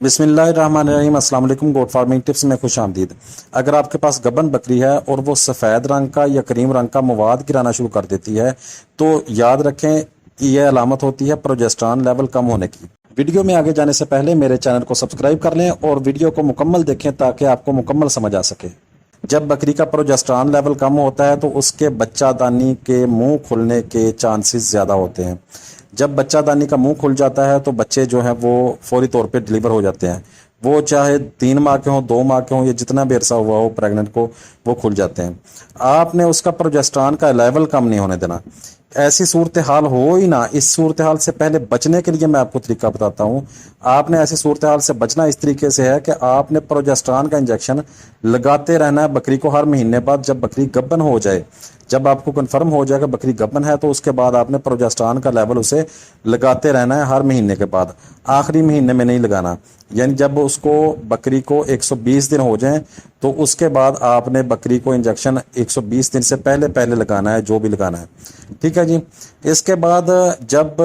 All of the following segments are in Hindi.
बिस्मिल्लाहिर्रहमानिर्रहीम। अस्सलाम वालेकुम। गोट फार्मिंग टिप्स में खुश आमदीद। अगर आपके पास गबन बकरी है और वो सफ़ेद रंग का या क्रीम रंग का मवाद गिराना शुरू कर देती है तो याद रखें यह अलामत होती है प्रोजेस्टेरॉन लेवल कम होने की। वीडियो में आगे जाने से पहले मेरे चैनल को सब्सक्राइब कर लें और वीडियो को मुकम्मल देखें ताकि आपको मुकम्मल समझ आ सके। जब बकरी का प्रोजेस्टेरॉन लेवल कम होता है तो उसके बच्चादानी के मुंह खुलने के चांसेस ज़्यादा होते हैं। जब बच्चादानी का मुंह खुल जाता है तो बच्चे जो हैं वो फौरी तौर पे डिलीवर हो जाते हैं। वो चाहे 3 माह के हों, 2 माह के हों या जितना भी अरसा हुआ हो प्रेग्नेंट को, वो खुल जाते हैं। आपने उसका प्रोजेस्टेरॉन का लेवल कम नहीं होने देना। ऐसी सूरत हाल हो ही ना, इस सूरत हाल से पहले बचने के लिए मैं आपको तरीका बताता हूँ। आपने ऐसी सूरत हाल से बचना इस तरीके से है कि आपने प्रोजेस्टेरॉन का इंजेक्शन लगाते रहना है बकरी को हर महीने बाद। जब बकरी गब्बन हो जाए, जब आपको कंफर्म हो जाएगा बकरी गब्बन है, तो उसके बाद आपने प्रोजेस्टेरॉन का लेवल उसे लगाते रहना है हर महीने के बाद। आखिरी महीने में नहीं लगाना, यानी जब उसको बकरी को 120 दिन हो जाएं तो उसके बाद आपने बकरी को इंजेक्शन 120 दिन से पहले पहले लगाना है, जो भी लगाना है। ठीक है जी। इसके बाद जब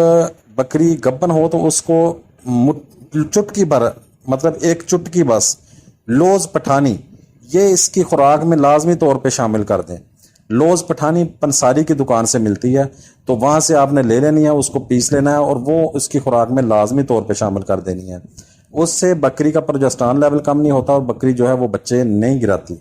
बकरी गब्बन हो तो उसको चुटकी भर, मतलब एक चुटकी बस लोज पठानी, ये इसकी खुराक में लाजमी तौर पे शामिल कर दें। लोज पठानी पंसारी की दुकान से मिलती है, तो वहाँ से आपने ले लेनी है, उसको पीस लेना है और वो उसकी खुराक में लाजमी तौर पे शामिल कर देनी है। उससे बकरी का प्रोजेस्टेरॉन लेवल कम नहीं होता और बकरी जो है वो बच्चे नहीं गिराती।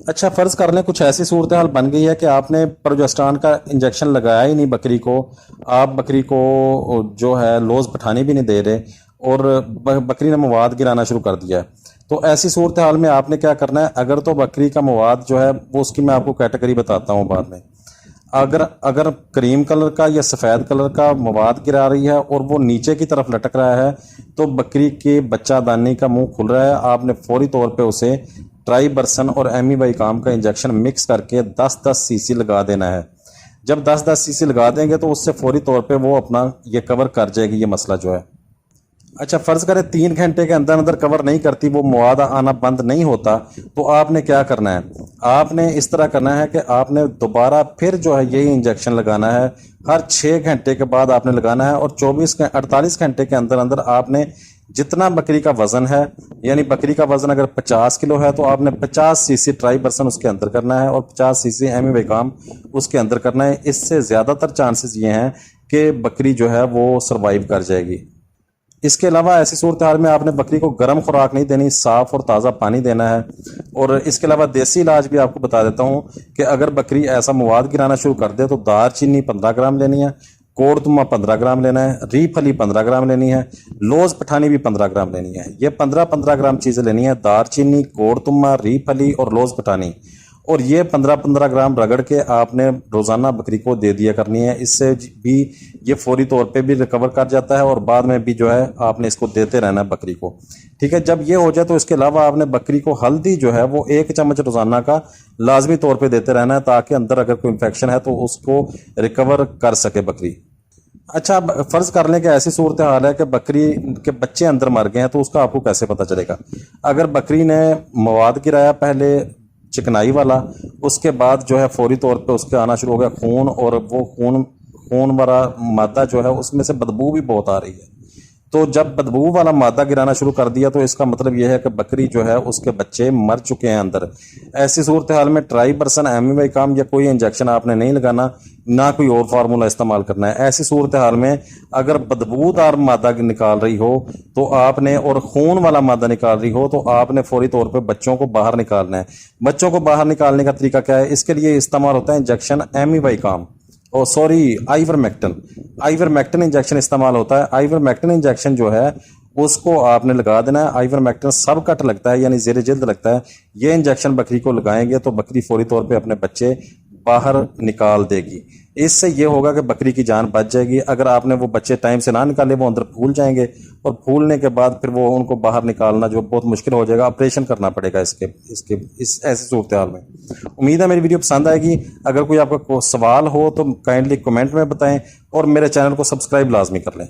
अच्छा, फ़र्ज़ कर लें कुछ ऐसी सूरत हाल बन गई है कि आपने प्रोजेस्टेरॉन का इंजेक्शन लगाया ही नहीं बकरी को, आप बकरी को जो है लोज पठानी भी नहीं दे रहे और बकरी ने मवाद गिराना शुरू कर दिया है। तो ऐसी सूरत हाल में आपने क्या करना है, अगर तो बकरी का मवाद जो है वो, उसकी मैं आपको कैटेगरी बताता हूँ बाद में। अगर क्रीम कलर का या सफ़ेद कलर का मवाद गिरा रही है और वो नीचे की तरफ लटक रहा है तो बकरी के बच्चादानी का मुंह खुल रहा है। आपने फौरी तौर पे उसे ट्राइबरसन और एमीबाइकाम का इंजेक्शन मिक्स करके 10-10 सीसी लगा देना है। जब 10-10 सीसी लगा देंगे तो उससे फौरी तौर पे वो अपना ये कवर कर जाएगी ये मसला जो है। अच्छा, फ़र्ज़ करें 3 घंटे के अंदर अंदर कवर नहीं करती, वो मवाद आना बंद नहीं होता, तो आपने क्या करना है, आपने इस तरह करना है कि आपने दोबारा फिर जो है यही इंजेक्शन लगाना है। हर 6 घंटे के बाद आपने लगाना है और 48 घंटे के अंदर अंदर आपने जितना बकरी का वज़न है, यानी बकरी का वज़न अगर 50 किलो है तो आपने 50 सीसी ट्राइबरसन उसके अंदर करना है और 50 सीसी एमीबाइकाम उसके अंदर करना है। इससे ज़्यादातर चांसेस ये हैं कि बकरी जो है वो सर्वाइव कर जाएगी। इसके अलावा ऐसी सूरत हाल में आपने बकरी को गर्म खुराक नहीं देनी, साफ़ और ताज़ा पानी देना है। और इसके अलावा देसी इलाज भी आपको बता देता हूँ कि अगर बकरी ऐसा मवाद गिराना शुरू कर दे तो दार चीनी 15 ग्राम लेनी है, कोड़तुमा 15 ग्राम लेना है, रीफली 15 ग्राम लेनी है, लोज पठानी भी 15 ग्राम लेनी है। ये 15-15 ग्राम चीज़ें लेनी है, दार चीनी, कोड़तुमा, रीफली और लोज पठानी। और ये 15-15 ग्राम रगड़ के आपने रोज़ाना बकरी को दे दिया करनी है। इससे भी ये फौरी तौर पे भी रिकवर कर जाता है और बाद में भी जो है आपने इसको देते रहना है बकरी को। ठीक है, जब ये हो जाए तो इसके अलावा आपने बकरी को हल्दी जो है वो 1 चम्मच रोज़ाना का लाजमी तौर पे देते रहना है, ताकि अंदर अगर कोई इन्फेक्शन है तो उसको रिकवर कर सके बकरी। अच्छा, फ़र्ज़ कर लें कि ऐसी सूरत हाल है कि बकरी के बच्चे अंदर मर गए हैं, तो उसका आपको कैसे पता चलेगा। अगर बकरी ने मवाद गिराया पहले चिकनाई वाला, उसके बाद जो है फौरी तौर पे उसके आना शुरू हो गया खून, और वो खून वाला मादा जो है उसमें से बदबू भी बहुत आ रही है। तो जब बदबू वाला मादा गिराना शुरू कर दिया तो इसका मतलब यह है कि बकरी जो है उसके बच्चे मर चुके हैं अंदर। ऐसी सूरत हाल में ट्राइबरसन, एमीबाइकाम या कोई इंजेक्शन आपने नहीं लगाना, ना कोई और फार्मूला इस्तेमाल करना है। ऐसी सूरत हाल में अगर बदबूदार मादा निकाल रही हो तो आपने, और खून वाला मादा निकाल रही हो तो आपने फौरी तौर पे बच्चों को बाहर निकालना है। बच्चों को बाहर निकालने का तरीका क्या है, इसके लिए इस्तेमाल होता है इंजेक्शन एमीबाइकाम, आइवरमेक्टिन इंजेक्शन इस्तेमाल होता है। आइवरमेक्टिन इंजेक्शन जो है उसको आपने लगा देना है। आइवरमेक्टिन सब कट लगता है, यानी ज़ेरे जिल्द लगता है। ये इंजेक्शन बकरी को लगाएंगे तो बकरी फौरी तौर पे अपने बच्चे बाहर निकाल देगी। इससे ये होगा कि बकरी की जान बच जाएगी। अगर आपने वो बच्चे टाइम से ना निकाले वो अंदर फूल जाएंगे और फूलने के बाद फिर वो उनको बाहर निकालना जो बहुत मुश्किल हो जाएगा, ऑपरेशन करना पड़ेगा इस ऐसी सूरत हाल में। उम्मीद है मेरी वीडियो पसंद आएगी। अगर कोई आपका सवाल हो तो काइंडली कमेंट में बताएं और मेरे चैनल को सब्सक्राइब लाजमी कर लें।